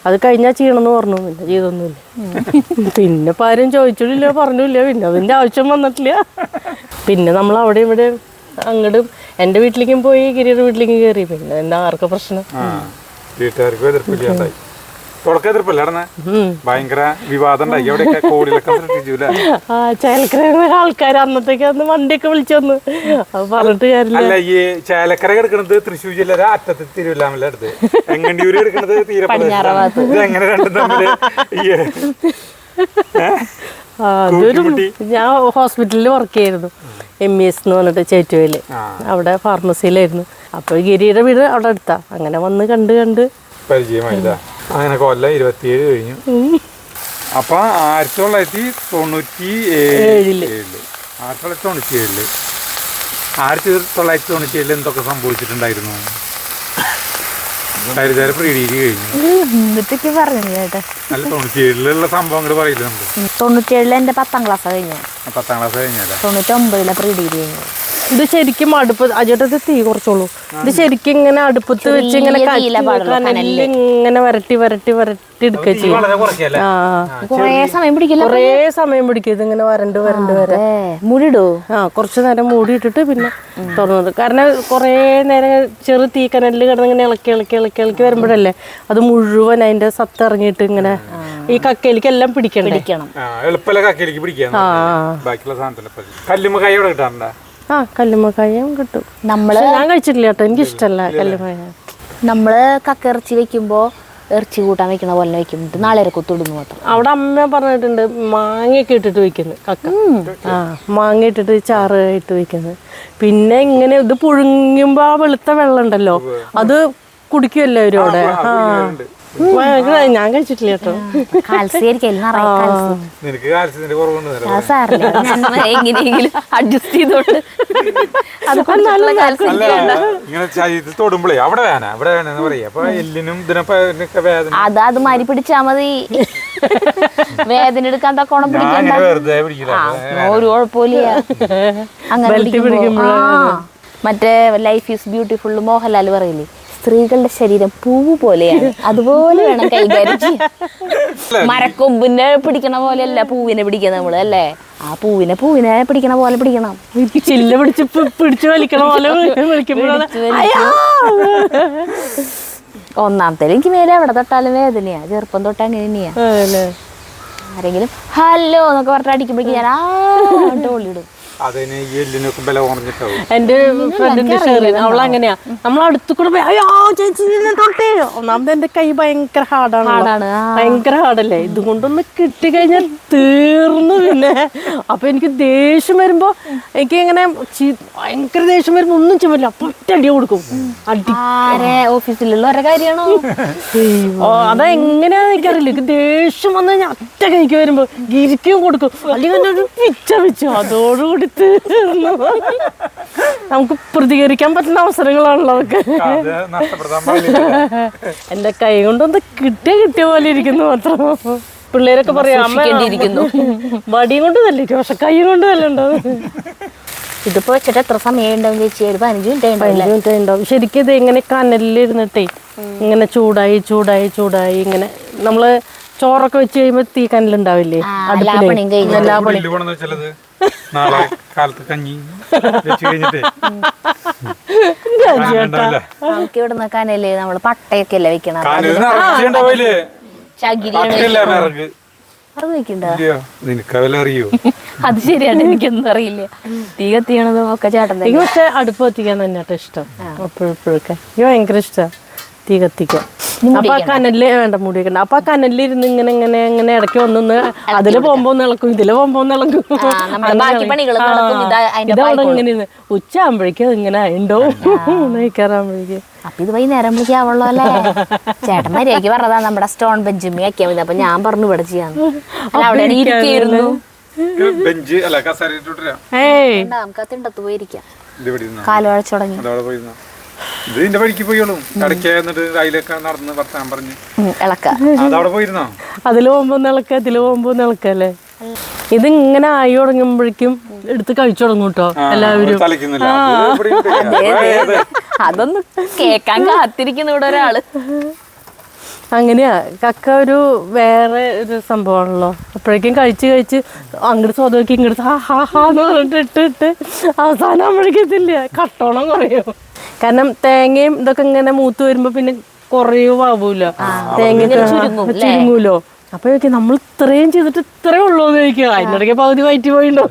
അത് കഴിഞ്ഞാൽ ചെയ്യണമെന്ന് പറഞ്ഞു. പിന്നെ ചെയ്തൊന്നുമില്ല. പിന്നെ ഇപ്പം ആരും ചോദിച്ചിട്ടില്ല, പറഞ്ഞില്ല. പിന്നെ അതിൻ്റെ ആവശ്യം വന്നിട്ടില്ല. പിന്നെ നമ്മൾ അവിടെ ഇവിടെ അങ്ങോട്ടും എൻ്റെ വീട്ടിലേക്കും പോയി, ഗിരിയുടെ വീട്ടിലേക്കും കയറി. പിന്നെ എന്താ ആർക്കും പ്രശ്നം?
വീട്ടുകാർക്കും എതിർപ്പില്ലാണ്ടായി. തുടക്കം എതിർപ്പല്ലേ നടന്നേ? ഭയങ്കര വിവാദം ഉണ്ടായി അവിടെയൊക്കെ. കോടികളൊക്കെ സൃഷ്ടിച്ചില്ലേ
ചേലക്കര ആൾക്കാർ അന്നത്തേക്ക് അന്ന് വണ്ടിയൊക്കെ വിളിച്ചൊന്ന് പറഞ്ഞിട്ട് കാര്യമില്ല.
അല്ല, ഈ ചേലക്കര കിടക്കുന്നത് തൃശ്ശൂർ ജില്ലയുടെ അറ്റത്ത് തിരുവല്ലാമല അടുത്ത്, എങ്ങണ്ടിയൂര് കിടക്കുന്നത് തീരപ്രദേശത്ത്. ഇത് എങ്ങനെ രണ്ടും തമ്മില്?
അതൊരു ഞാൻ ഹോസ്പിറ്റലിൽ വർക്ക് ചെയ്യായിരുന്നു, MES എന്ന് പറഞ്ഞിട്ട് ചേറ്റുവയില്. അവിടെ ഫാർമസിയിലായിരുന്നു. അപ്പൊ ഗിരിയുടെ വീട് അവിടെ അടുത്താ. അങ്ങനെ വന്ന് കണ്ട്
പരിചയമായില്ല. അങ്ങനെ കൊല്ലം 27 കഴിഞ്ഞു. അപ്പൊ 1997 1997 എന്തൊക്കെ സംഭവിച്ചിട്ടുണ്ടായിരുന്നു? ഹരിതര പ്രീഡിയിൽ കഴിഞ്ഞു. അല്ല, 97 സംഭവങ്ങൾ പറയില്ല നമ്മള്.
97 എന്റെ 10ാം ക്ലാസ് കഴിഞ്ഞു.
10ാം ക്ലാസ് കഴിഞ്ഞാൽ
99 പ്രീഡിയിൽ കഴിഞ്ഞു.
ഇത് ശരിക്കും അടുപ്പ് അജോട്ടത്ത് തീ കുറച്ചോളൂ. ഇത് ശരിക്കും ഇങ്ങനെ അടുപ്പത്ത് വെച്ച് ഇങ്ങനെ ഇങ്ങനെ വരട്ടി എടുക്കുക ചെയ്യും.
കുറേ സമയം
പിടിക്കും ഇതിങ്ങനെ വരണ്ട് വരെ.
മൂടിടോ?
കുറച്ചു നേരം മൂടിയിട്ടിട്ട് പിന്നെ തുറന്നത്. കാരണം കുറേ നേരം ചെറു തീക്കനലിൽ കിടന്ന് ഇങ്ങനെ ഇളക്കി വരുമ്പോഴല്ലേ അത് മുഴുവൻ അതിന്റെ സത്ത് ഇറങ്ങിയിട്ട് ഇങ്ങനെ ഈ കക്കയിലേക്ക് എല്ലാം പിടിക്കണം.
എളുപ്പമല്ല കക്കയിലേക്ക് പിടിക്കാൻ, ബാക്കിയുള്ള സാധനത്തിലെ കല്ലുമ്മ കൈ ഇവിടെ കിട്ടാറുണ്ടോ?
ആ കല്ലുമ്മക്കായും കിട്ടും. ഞാൻ കഴിച്ചിട്ടില്ല കേട്ടോ, എനിക്ക് ഇഷ്ടമല്ല കല്ലുമ്മക്കായ.
നമ്മള് കക്ക ഇറച്ചി വെക്കുമ്പോ ഇറച്ചി കൂട്ടാൻ വെക്കണ പോലെ വെക്കുമ്പോൾ നാളെ കൊത്തിടുന്നു മാത്രം.
അവിടെ അമ്മ പറഞ്ഞിട്ടുണ്ട് മാങ്ങയൊക്കെ ഇട്ടിട്ട് വെക്കുന്നത് കക്ക. ആ മാങ്ങ ഇട്ടിട്ട് ചാറ് ഇട്ട് വെക്കുന്നത്. പിന്നെ ഇങ്ങനെ ഇത് പുഴുങ്ങുമ്പോ ആ വെളുത്ത വെള്ളം ഉണ്ടല്ലോ അത് കുടിക്കുമല്ലോ അവരോടെ. ആ ഞാൻ കഴിച്ചിട്ടില്ല കേട്ടോ.
എങ്ങനെയെങ്കിലും അഡ്ജസ്റ്റ് ചെയ്തോണ്ട്
തൊടുമ്പോഴേ അവിടെ വേന പറയാ. അപ്പൊ എല്ലിനും ഇതിനൊക്കെ വേദന,
അത് മരി പിടിച്ചാ മതി. വേദന എടുക്കാൻ തക്കോണം പിടിക്കണ്ട, ഒരു കുഴപ്പമില്ല. അങ്ങനെ മറ്റേ ലൈഫ് ഈസ് ബ്യൂട്ടിഫുൾ മോഹൻലാൽ പറയില്ലേ, സ്ത്രീകളുടെ ശരീരം പൂവ് പോലെയാണ്, അതുപോലെ വേണം കൈകാര്യം ചെയ്യാൻ. മരക്കൊമ്പിനെ പിടിക്കണ പോലെയല്ല പൂവിനെ പിടിക്കുക നമ്മള് അല്ലേ. ആ പൂവിനെ പിടിക്കണ പോലെ പിടിക്കണം.
ചില്ല പിടിച്ച് വലിക്കണ പോലെ
ഒന്നാമത്തെ എനിക്ക് മേലെ എവിടെ തൊട്ടാലും വേദനയാ, ചെറുപ്പം തൊട്ട് അങ്ങനെ തന്നെയാ. ആരെങ്കിലും ഹലോ എന്നൊക്കെ പറഞ്ഞിട്ട് അടിക്കുമ്പോഴേക്കും ഞാൻ ഓളിയിടും.
എന്റെ ഫ്രണ്ടിന്റെ ഷെറിൻ അവളങ്ങനെയാ, നമ്മളടുത്ത് കൂടെ പോയി അയ്യോ ചേച്ചി തൊട്ടേ. ഒന്നാമത് എന്റെ കൈ ഭയങ്കര ഹാർഡാണ്, ഭയങ്കര ഹാർഡല്ലേ. ഇതുകൊണ്ടൊന്ന് കിട്ടിക്കഴിഞ്ഞാൽ തീർന്നു. പിന്നെ അപ്പൊ എനിക്ക് ദേഷ്യം വരുമ്പോ എനിക്ക് ഇങ്ങനെ ഭയങ്കര ദേഷ്യം വരുമ്പോ ഒന്നും ചെയ്യില്ല, അപ്പൊ അടി കൊടുക്കും.
ഓഫീസിലുള്ള ഓരോ കാര്യമാണോ
അതെങ്ങനെയാ എനിക്കറിയില്ല. എനിക്ക് ദേഷ്യം വന്നു കഴിഞ്ഞാൽ ഒറ്റ കൈക്ക് വരുമ്പോ ഗിരിക്കും കൊടുക്കും, അല്ലെങ്കിൽ ഒരു പിച്ച അതോടുകൂടി തീർന്നു. നമുക്ക് പ്രതികരിക്കാൻ പറ്റുന്ന അവസരങ്ങളാണല്ലോ അതൊക്കെ. എന്റെ കൈ കൊണ്ടൊന്ന് കിട്ടിയ പോലെ ഇരിക്കുന്നു മാത്രം. പിള്ളേരൊക്കെ പറയാം വടിയും കൊണ്ട് തല്ലേ, പക്ഷെ കൈ കൊണ്ട് തല്ലുണ്ടോ.
ഇതിപ്പോ വെച്ചിട്ട് എത്ര സമയം ഉണ്ടാവും ചേച്ചി? ഒരു 15 മിനിറ്റ്
ഉണ്ടാവും. ശരിക്കും ഇത് ഇങ്ങനെ കനലിലിരുന്നിട്ടേ ഇങ്ങനെ ചൂടായി ഇങ്ങനെ നമ്മള് ചോറൊക്കെ വെച്ച് കഴിയുമ്പോ തീ കനലുണ്ടാവില്ലേ, എല്ലാ പണിയും
നാളെ കാലത്ത് കഞ്ഞി
നമുക്ക് ഇവിടെ നിൽക്കാനല്ലേ നമ്മള് പട്ടയൊക്കെ അല്ലേ വെക്കണം. അത് ശരിയാണ്, എനിക്കൊന്നും അറിയില്ല. തീ കത്തിയണതും ഒക്കെ ചേട്ടൻ.
എനിക്ക് പക്ഷെ അടുപ്പ് കത്തിക്കാൻ തന്നെയാട്ടോ ഇഷ്ടം. എപ്പോഴൊക്കെ എനിക്ക് ഭയങ്കര ഇഷ്ടമാണ് തീ കത്തിക്കാൻ. അപ്പൊ ആ കനലില് വേണ്ട മൂടി വെക്കണ്ട. അപ്പൊ ആ കനലിലിരുന്ന് ഇങ്ങനെ ഇടയ്ക്ക് വന്നൊന്ന് അതില് പോകുമ്പോ ഒന്ന് ഇളക്കും, ഇതില് പോകുമ്പോ ഒന്ന് ഇളക്കും. ഇതവിടെ ഇങ്ങനെ ഇരുന്ന് ഉച്ച ആകുമ്പോഴേക്കും ഇങ്ങനെ ഉണ്ടോ കഴിക്കാറാകുമ്പോഴേക്കും.
അപ്പൊ ഇത് വൈകുന്നേരം വിളിക്കാവുള്ളൂ അല്ലേ? ചേട്ടൻ മര്യാദക്ക് പറഞ്ഞതാ നമ്മുടെ സ്റ്റോൺ ബെഞ്ചുമ്മി ആക്കിയാൽ മതി. അപ്പൊ ഞാൻ പറഞ്ഞു ഇവിടെ ചെയ്യാന്ന്. അല്ല അവിടെ ഇരിക്കുന്നു, നമുക്ക് ആ തിണ്ടത്ത് പോയിരിക്കാം. കാലുവഴച്ചു തുടങ്ങി
ഇതിന്റെ വഴിക്ക് പോയോളും കടയ്ക്ക് അതിലൊക്കെ നടന്ന് വർത്താൻ പറഞ്ഞ് അതവിടെ പോയിരുന്നോ.
അതില് പോകുമ്പോ ഇളക്ക, ഇതില് പോകുമ്പോ ഇളക്കല്ലേ. ഇതിങ്ങനെ ആയി തുടങ്ങുമ്പോഴേക്കും എടുത്ത് കഴിച്ചു തുടങ്ങും കേട്ടോ എല്ലാവരും.
അതൊന്നും കേക്കാൻ കാത്തിരിക്കുന്നു ഇവിടെ ഒരാള്.
അങ്ങനെയാ കക്ക ഒരു വേറെ ഒരു സംഭവമാണല്ലോ. അപ്പോഴേക്കും കഴിച്ച് അങ്ങോട്ട് സ്വതക്കി ഇങ്ങോട്ട് ഹാന്ന് പറഞ്ഞിട്ട് ഇട്ട് അവസാനം ആകുമ്പോഴേക്കും ഇതില്ല കട്ടോണം കുറയും. കാരണം തേങ്ങയും ഇതൊക്കെ ഇങ്ങനെ മൂത്ത് വരുമ്പോ പിന്നെ കുറയും ആവൂല, തേങ്ങ ചുരുങ്ങൂലോ. അപ്പൊ നമ്മൾ ഇത്രയും ചെയ്തിട്ട് ഇത്രേ ഉള്ളൂ എന്ന് ചോദിക്കുക. അതിനിടയ്ക്ക് പകുതി വയറ്റി പോയിണ്ടോ.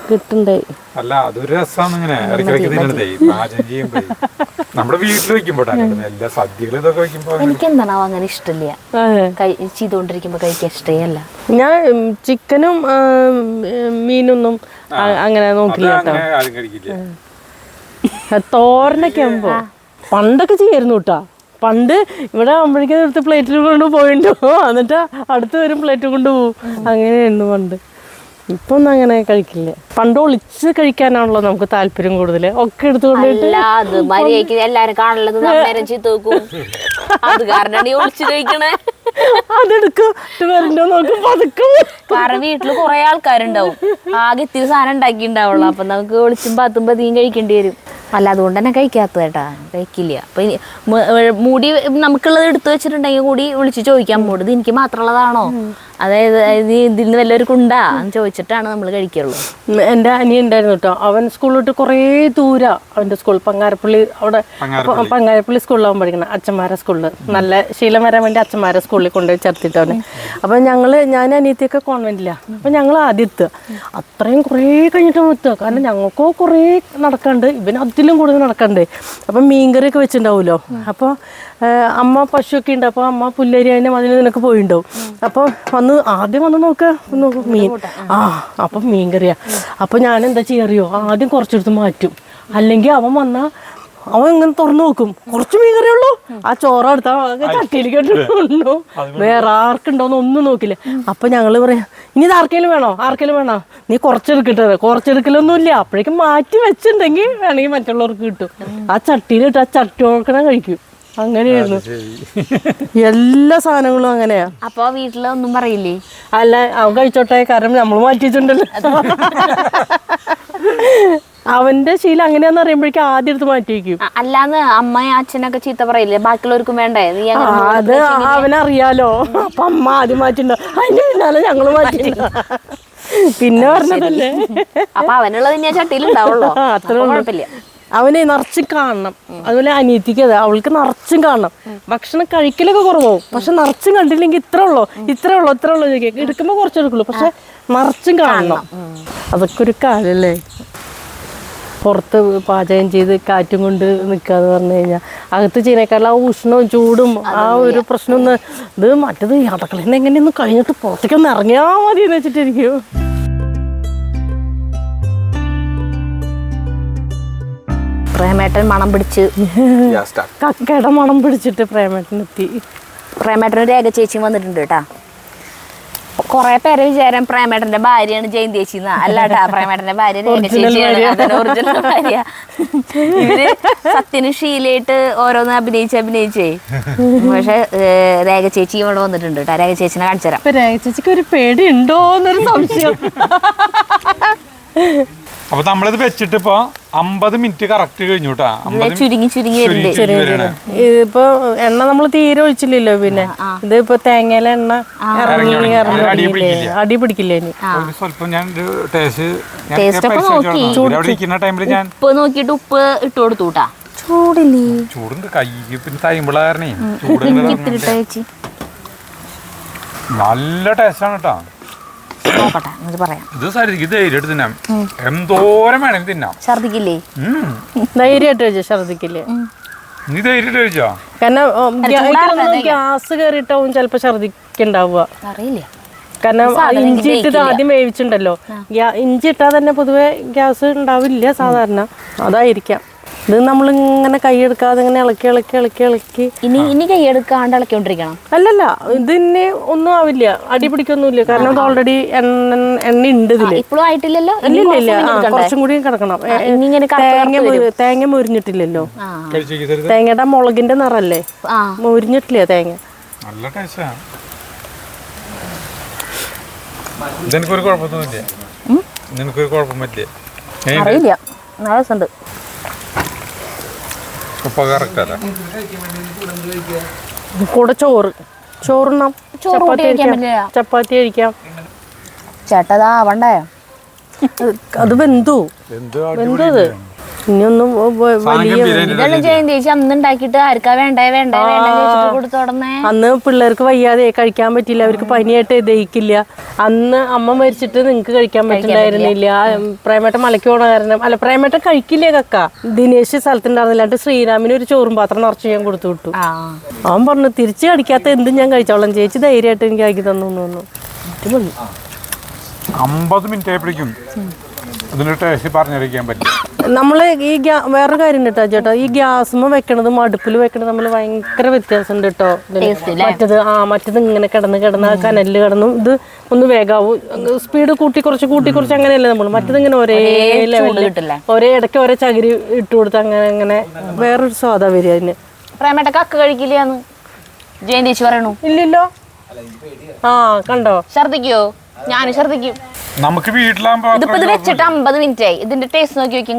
കിട്ടണ്ടേ
അല്ല അതൊരു രസമാണ്. ഇങ്ങനെ ഇടയ്ക്കിടയ്ക്ക് തിന്നണതേ പാചകം ചെയ്യുമ്പോ നമ്മുടെ വീട്ടിൽ വെക്കുമ്പോ എല്ലാ സദ്യകളും ഇതൊക്കെ വെക്കുമ്പോ
എനിക്ക് എന്താണോ അങ്ങനെ ഇഷ്ടമില്ല, ചെയ്തോണ്ടിരിക്കുമ്പോ കഴിക്കാൻ ഇഷ്ടമല്ല.
ഞാൻ ചിക്കനും മീനൊന്നും അങ്ങനെ നോക്കില്ല കേട്ടോ. തോരനൊക്കെ ആകുമ്പോ പണ്ടൊക്കെ ചെയ്യായിരുന്നു കേട്ടോ. പണ്ട് ഇവിടെ ആകുമ്പോഴേക്കും എടുത്ത് പ്ലേറ്റിൽ കൊണ്ട് പോയിട്ടോ, എന്നിട്ട് അടുത്ത് വരും പ്ലേറ്റ് കൊണ്ട് പോവും. അങ്ങനെയായിരുന്നു പണ്ട്. ഇപ്പൊ ഒന്നും അങ്ങനെ കഴിക്കില്ല. പണ്ട് ഒളിച്ച് കഴിക്കാനാണല്ലോ നമുക്ക് താല്പര്യം കൂടുതൽ. ഒക്കെ എടുത്തുകൊണ്ടിട്ട്
എല്ലാരും കാണുള്ളത് അത് കാരണമാണ് ഒളിച്ച് കഴിക്കണേ.
അതെടുക്കും വരണ്ടോ നോക്കും പതുക്കും.
കാരണം വീട്ടില് കുറെ ആൾക്കാരുണ്ടാവും, ആകെ ഇത്തിരി സാധനം ഉണ്ടാക്കിണ്ടാവുള്ളൂ. അപ്പൊ നമുക്ക് ഒളിച്ചും പാത്തും പതിയും കഴിക്കേണ്ടി വരും. അല്ല അതുകൊണ്ട് തന്നെ കഴിക്കാത്ത കേട്ടാ, കഴിക്കില്ല. അപ്പൊ മൂടി നമുക്കുള്ളത് എടുത്തു വെച്ചിട്ടുണ്ടെങ്കിൽ കൂടി വിളിച്ച് ചോദിക്കാൻ പോടും, ഇത് എനിക്ക് മാത്രമുള്ളതാണോ അതായത് ഇതിൽ നിന്ന് വല്ലൊരു കുണ്ടാ എന്ന് ചോദിച്ചിട്ടാണ് നമ്മൾ കഴിക്കുള്ളൂ.
എൻ്റെ അനിയൻ ഉണ്ടായിരുന്നു കേട്ടോ. അവൻ സ്കൂളിലോട്ട് കുറേ ദൂരാ അവൻ്റെ സ്കൂൾ പങ്ങാരപ്പള്ളി. അവിടെ പങ്ങാരപ്പള്ളി സ്കൂളിലാവും പഠിക്കണം, അച്ഛന്മാരെ സ്കൂളിൽ. നല്ല ശീലം വരാൻ വേണ്ടി അച്ഛന്മാരെ സ്കൂളിൽ കൊണ്ടുപോയി ചേർത്തിട്ട് അവനെ. അപ്പം ഞാൻ അനിയത്തിയൊക്കെ കോൺവെന്റിലാണ്. അപ്പം ഞങ്ങൾ ആദ്യം എത്തുക, അത്രയും കുറേ കഴിഞ്ഞിട്ടാണ് എത്തുക. കാരണം ഞങ്ങൾക്കോ കുറേ നടക്കാണ്ട്, ഇവന് അതിലും കൂടുതൽ നടക്കണ്ടേ. അപ്പം മീൻകറിയൊക്കെ വെച്ചിട്ടുണ്ടാവുമല്ലോ. അപ്പോൾ അമ്മ പശുവൊക്കെ ഉണ്ട്. അപ്പോൾ അമ്മ പുല്ലരി അതിൻ്റെ മതിൽ നിനക്ക് പോയിണ്ടാവും. അപ്പോൾ ആദ്യം വന്ന് നോക്കുക മീൻ. അപ്പം മീൻ കറിയാ. അപ്പോൾ ഞാൻ എന്താ ചെയ്യാറിയോ, ആദ്യം കുറച്ചെടുത്ത് മാറ്റും. അല്ലെങ്കിൽ അവൻ ഇങ്ങനെ തുറന്നു നോക്കും, കുറച്ച് മീൻ കറിയുള്ളൂ, ആ ചോറെടുത്താ ചട്ടിയിലേക്ക് ഇട്ടുണ്ടോ, വേറെ ആർക്കുണ്ടോന്ന് ഒന്നും നോക്കില്ല. അപ്പൊ ഞങ്ങള് പറയാ, ഇനി ഇത് ആർക്കെങ്കിലും വേണോ, നീ കുറച്ചെടുക്കലൊന്നുമില്ല. അപ്പോഴേക്കും മാറ്റി വെച്ചിട്ടുണ്ടെങ്കിൽ വേണമെങ്കിൽ മറ്റുള്ളവർക്ക് കിട്ടും. ആ ചട്ടിയിലിട്ട് ആ ചട്ടിയോക്കണ കഴിക്കും. അങ്ങനെയായിരുന്നു എല്ലാ സാധനങ്ങളും അങ്ങനെയാ.
അപ്പൊ വീട്ടിലൊന്നും പറയില്ലേ?
അല്ല, അവൻ കഴിച്ചോട്ടെ, കാരണം നമ്മൾ മാറ്റി വെച്ചിട്ടുണ്ടല്ലോ. അവന്റെ ശീലം അങ്ങനെയാന്ന് അറിയുമ്പോഴേക്കും ആദ്യം എടുത്ത് മാറ്റി വയ്ക്കും.
അല്ലാന്ന് അമ്മയും അച്ഛനൊക്കെ ചീത്ത പറയില്ലേ, ബാക്കിയുള്ളവർക്കും വേണ്ടേ?
അത് അവനറിയാലോ. അപ്പൊ അമ്മ ആദ്യം മാറ്റിണ്ടോ, അതിന്റെ പിന്നാലെ ഞങ്ങള് മാറ്റിണ്ടോ. പിന്നെ പറഞ്ഞതല്ലേ.
അപ്പൊ അവനുള്ളത് ഞാൻ ചട്ടിയിലുണ്ടാവുള്ളൂ, അത്ര കുഴപ്പമില്ല.
അവനെ നിറച്ചും കാണണം. അതുപോലെ അനിയത്തിക്ക് അതെ, അവൾക്ക് നിറച്ചും കാണണം. ഭക്ഷണം കഴിക്കലൊക്കെ കുറവാവും, പക്ഷെ നിറച്ചും കണ്ടില്ലെങ്കിൽ ഇത്ര ഉള്ളോ ചോദിക്കുക. എടുക്കുമ്പോ കുറച്ചെടുക്കുള്ളൂ, പക്ഷെ നിറച്ചും കാണണം. അതൊക്കെ ഒരു കാലല്ലേ. പുറത്ത് പാചകം ചെയ്ത് കാറ്റും കൊണ്ട് നിൽക്കാന്ന് പറഞ്ഞു കഴിഞ്ഞാൽ അകത്ത് ചെയ്യുന്നേക്കാളും ആ ഉഷ്ണവും ചൂടും ആ ഒരു പ്രശ്നമൊന്ന് ഇത് മറ്റത് അടുക്കളയിൽ നിന്ന് എങ്ങനെയൊന്നും കഴിഞ്ഞിട്ട് പുറത്തേക്കൊന്ന് ഇറങ്ങിയാൽ മതി എന്ന് വെച്ചിട്ടിരിക്കും.
പ്രേമേട്ടൻ മണം പിടിച്ച്
കക്കയുടെ മണം പിടിച്ചിട്ട് പ്രേമേട്ടൻ എത്തി.
പ്രേമേട്ടന് രേഖ ചേച്ചി വന്നിട്ടുണ്ട് കേട്ടാ. കൊറേ പേരെ വിചാരം പ്രേമേട്ടന്റെ ഭാര്യയാണ് ജയന്തി ചേച്ചി എന്നാ. അല്ലാട്ടാ, പ്രേമേട്ടന്റെ ഭാര്യ രേഖ ചേച്ചിയാണ്, ഒറിജിനൽ ഭാര്യ. ഇവര് സത്യന് ഷീലയിട്ട് ഓരോന്ന് അഭിനയിച്ചേ. പക്ഷെ രേഖ ചേച്ചി ഇവിടെ വന്നിട്ടുണ്ട് കേട്ടാ. രേഖ ചേച്ചിനെ കാണിച്ചു തരാം.
രേഖ ചേച്ചിക്ക് ഒരു പേടി ഉണ്ടോന്നൊരു സംശയം.
അപ്പൊ നമ്മളിത് വെച്ചിട്ട് ഇപ്പൊ 50 മിനിറ്റ് കറക്റ്റ് കഴിഞ്ഞു കേട്ടാ.
ചുരുങ്ങി
ഇപ്പൊ എണ്ണ നമ്മൾ തീരെ ഒഴിച്ചില്ലല്ലോ. പിന്നെ ഇത് ഇപ്പൊ തേങ്ങയിലെ എണ്ണ അടി പിടിക്കില്ലേ?
സ്വല്പം ഞാൻ ടേസ്റ്റ്
ഉപ്പ് നോക്കിട്ട് ഉപ്പ് ഇട്ട് കൊടുത്തൂട്ടാ.
ചൂടുണ്ട് കൈ പിന്നെ തൈമ്പിള കാരണേ നല്ല ടേസ്റ്റ് ആണ് കേട്ടോ. ഇത് ശരിക്കും ധൈര്യമായിട്ട് തിന്നാം, എന്തോരം വേണമെങ്കിൽ തിന്നാം.
ഛർദിക്കില്ലേ?
ധൈര്യമായിട്ട് കഴിച്ചോ, ഛർദിക്കില്ലേ?
നീ ധൈര്യമായിട്ട് കഴിച്ചോ?
കാരണം ഗ്യാസ് കയറിയിട്ടാവും ചിലപ്പോ ഛർദിക്കുണ്ടാവുക.
അറിയില്ല.
കാരണം ഇഞ്ചി ഇട്ടിട്ട് ആദ്യം വേവിച്ചിട്ടുണ്ടല്ലോ. ഇഞ്ചി ഇട്ടാൽ തന്നെ പൊതുവെ ഗ്യാസ് ഉണ്ടാവില്ല സാധാരണ, അതായിരിക്കാം. ഇത് നമ്മളിങ്ങനെ കൈയെടുക്കാതെ ഇങ്ങനെ ഇളക്കി
ഇനി കൈയെടുക്കാണ്ട് ഇളക്കിക്കൊണ്ടിരിക്കണം.
അല്ലല്ല, ഇതിന് ഒന്നും ആവില്ല, അടി പിടിക്കൊന്നുമില്ല. കാരണം ഇത് ഓൾറെഡി എണ്ണ ഉണ്ട് ഇതില്.
ഇപ്പോഴും ആയിട്ടില്ലല്ലോ.
ഇല്ല, കുറച്ചും കൂടി കിടക്കണം. തേങ്ങ മൊരിഞ്ഞിട്ടില്ലല്ലോ. തേങ്ങയുടെ മുളകിന്റെ നിറല്ലേ, മൊരിഞ്ഞിട്ടില്ല തേങ്ങ.
നിനക്കൊരു കുഴപ്പമൊന്നുമില്ല, നിനക്കൊരു കുഴപ്പം പറ്റില്ല.
അറിയില്ല, നല്ല രസമുണ്ട്.
കൂടെ ചോറുണ്ണാം, ചപ്പാത്തി കഴിക്കാം.
ചേട്ടതാ വണ്ടേ,
അത് വെന്തോ അത് ഇനിയൊന്നും
അന്നുണ്ടാക്കിട്ട് ആർക്കാ വേണ്ടേ കൊടുത്തോടന്നേ.
അന്ന് പിള്ളേർക്ക് വയ്യാതെ കഴിക്കാൻ പറ്റില്ല, അവർക്ക് പനിയായിട്ട് ദഹിക്കില്ല. അന്ന് അമ്മ മരിച്ചിട്ട് നിങ്ങക്ക് കഴിക്കാൻ പറ്റുണ്ടായിരുന്നില്ല. പ്രേമേട്ടൻ മലയ്ക്ക് പോണ കാരണം. അല്ല, പ്രേമേട്ടൻ കഴിക്കില്ലേ കക്ക. ദിനേശ് സ്ഥലത്തുണ്ടായിരുന്നില്ലാണ്ട് ശ്രീരാമിന് ഒരു ചോറും പാത്രം നിറച്ച് ഞാൻ കൊടുത്തു വിട്ടു. അവൻ പറഞ്ഞു, തിരിച്ച് കടിക്കാത്ത എന്തും ഞാൻ കഴിച്ചോളാം ചേച്ചി, ധൈര്യമായിട്ട് എനിക്ക് ആക്കി തന്നു.
50 മിനിറ്റ് ആയപ്പോഴേക്കും അതിന്റെ ടേസ്റ്റ് പറഞ്ഞറിയിക്കാൻ പറ്റും.
നമ്മള് ഈ വേറൊരു കാര്യം കേട്ടോ ചേട്ടാ, ഈ ഗ്യാസുമ്മ വെക്കണതും അടുപ്പിൽ വെക്കണത് തമ്മിൽ ഭയങ്കര വ്യത്യാസമുണ്ട് കേട്ടോ. മറ്റത് ഇങ്ങനെ കിടന്ന് കനലിൽ കിടന്നു ഇത് ഒന്ന് വേഗാവും. സ്പീഡ് കൂട്ടി കുറച്ച് അങ്ങനെയല്ലേ നമ്മൾ. മറ്റത് ഇങ്ങനെ ഒരേ ലെവലിൽ ഒരേ ഇടയ്ക്ക് ഒരേ ചകിരി ഇട്ട് കൊടുത്ത് അങ്ങനെ വേറൊരു സ്വാദാ വരിക അതിന്.
പ്രേമേട്ട കക്ക കഴിക്കില്ലാന്ന് ജയന്തേച്ചി പറയണു.
ഇല്ലല്ലോ. കണ്ടോ?
ഛർദിക്കോ? ഞാൻ ഛർദിക്കും.
നമുക്ക് വീട്ടിലാകുമ്പോ
ഇതിപ്പോ ഇത് വെച്ചിട്ട് 50 മിനിറ്റ് ആയി. ഇതിന്റെ ടേസ്റ്റ് നോക്കി വെക്കും.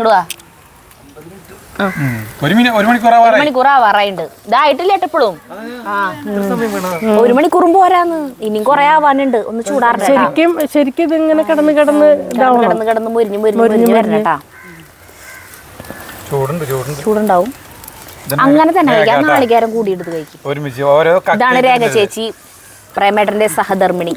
ഒരു മണിക്കൂർ
ആവാറായിണ്ട്. ഇതായിട്ടില്ല എപ്പോഴും. 1 മണിക്കൂറും പോരാന്ന്, ഇനിയും കുറെ ആവാനുണ്ട്. ഒന്ന് ചൂടാറട്ടെ.
ശരിക്കും ഇതിങ്ങനെ കിടന്ന്
മുരിഞ്ഞ് വരണട്ടാ. ചൂടുണ്ടാവും. അങ്ങനെ തന്നെ കഴിക്കാം. നാളികേരം കൂടിയെടുത്ത് കഴിക്കും. ഇതാണ് രേഖ ചേച്ചി, പ്രേമേട്ടന്റെ സഹധർമ്മിണി.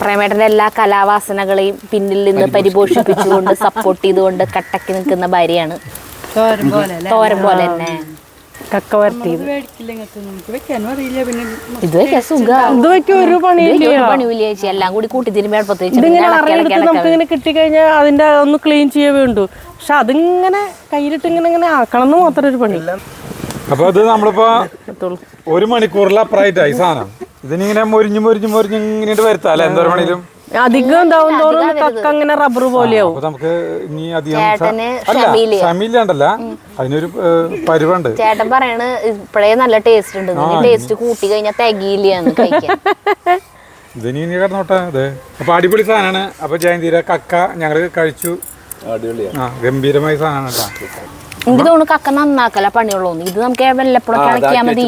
പ്രേമേട്ടന്റെ എല്ലാ കലാവാസനകളെയും പിന്നിൽ നിന്ന് പരിപോഷിപ്പിച്ചുകൊണ്ട് സപ്പോർട്ട് ചെയ്തുകൊണ്ട് കട്ടക്ക് നിൽക്കുന്ന ഭാര്യയാണ്. തോരൻ പോലെ തന്നെ
കക്ക വരട്ടിയത്.
ഇത് വെക്കാൻ സുഖം.
ഒരു
പണിയില്ല ചേച്ചി. എല്ലാം കൂടി കൂട്ടി തിരുമ്പി അടുപ്പത്ത്
നമുക്കിങ്ങനെ കിട്ടിക്കഴിഞ്ഞാൽ അതിന്റെ ഒന്ന് ക്ലീൻ ചെയ്യേ വേണ്ടു. പക്ഷെ അതിങ്ങനെ കയ്യിലിട്ട് ഇങ്ങനെ ആക്കണം എന്ന് മാത്രം ഒരു പണി.
അപ്പൊ അത് നമ്മളിപ്പോ 1 മണിക്കൂറിൽ അപ്പുറമായിട്ടായി സാധനം. ഇതിനിങ്ങനെ മൊരിഞ്ഞ് ഇങ്ങനെ വരുത്താല്ലേ എന്തോരം പണിയിലും.
അധികം ഉണ്ടാവും തോറും കക്ക അങ്ങനെ റബ്ബർ പോലെയാവും.
നമുക്ക് ഇനി അധികം ഷമീലുണ്ടല്ല, അതിനൊരു പരുവുണ്ട്.
ചേട്ടൻ പറയണ് ഇപ്പഴേ നല്ല ടേസ്റ്റ് ഉണ്ട്, ടേസ്റ്റ് കൂട്ടി കഴിഞ്ഞാൽ തികയില്ലാന്ന് കഴിക്കാൻ.
ഇതിനി കിടന്നോട്ടെ. അതെ, അപ്പൊ അടിപൊളി സാധനമാണ്. അപ്പൊ ജയന്തിയുടെ കക്ക ഞങ്ങള് കഴിച്ചു. ഗംഭീരമായ സാധനമാണ് കേട്ടോ.
എനിക്ക് തോന്നുന്നു കക്ക നന്നാക്കല പണിയുള്ളൂ. ഇത് നമുക്ക് വല്ലപ്പോഴും ഇളക്കിയാ മതി.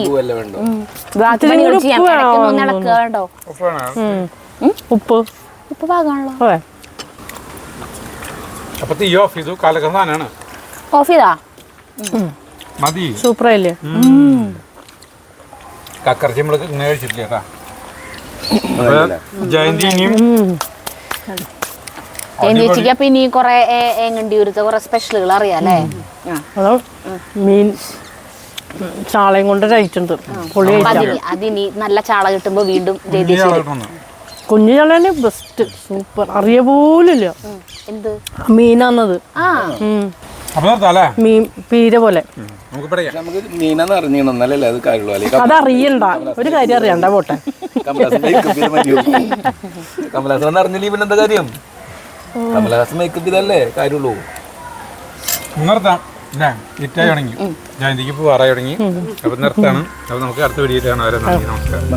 ബാക്കി പണികൾ ചെയ്യാം. ഇളക്കുക വേണ്ടോ? ഉപ്പ് പാകാണല്ലോ.
അപ്പൊ തീ ഓഫ് ചെയ്തു. കാലൊക്കെ സാധനമാണ്.
ഓഫ് ചെയ്താ
മതി.
സൂപ്പറല്ലേ?
കക്കറച്ചി നമ്മള് ഇങ്ങനെ കഴിച്ചിട്ടില്ല കേട്ടാ. ജയന്തി
ചേച്ചിക്ക് അപ്പൊ ഇനി കൊറേ എങ്ങണ്ടിയൂരത്തെ കൊറേ സ്പെഷ്യലുകൾ അറിയാല്ലേ?
മീൻ ചാളയും കൊണ്ട് കഴിച്ചിട്ടുണ്ട്.
അതിനി നല്ല ചാള കിട്ടുമ്പോ വീണ്ടും
കുഞ്ഞു ചാളയാണ് ബെസ്റ്റ്. സൂപ്പർ. അറിയ പോലില്ല
എന്ത്
മീനാന്നത്. മീൻ പീര പോലെ. അതറിയണ്ട, ഒരു കാര്യം അറിയണ്ട. പോട്ടെ.
കമലഹാസൻ അറിഞ്ഞില്ല പിന്നെന്താ കാര്യം? കമലഹാസൻ മേക്കപ്പ് ഇതല്ലേ കാര്യമുള്ളൂ.
നിർത്താം. ഇറ്റായി തുടങ്ങി, ജയന്തിക്ക് പോവാറായി തുടങ്ങി. അപ്പൊ നിർത്താണ്. അപ്പൊ നമുക്ക് അടുത്ത വീഡിയോയിലാണ്. നമസ്കാരം.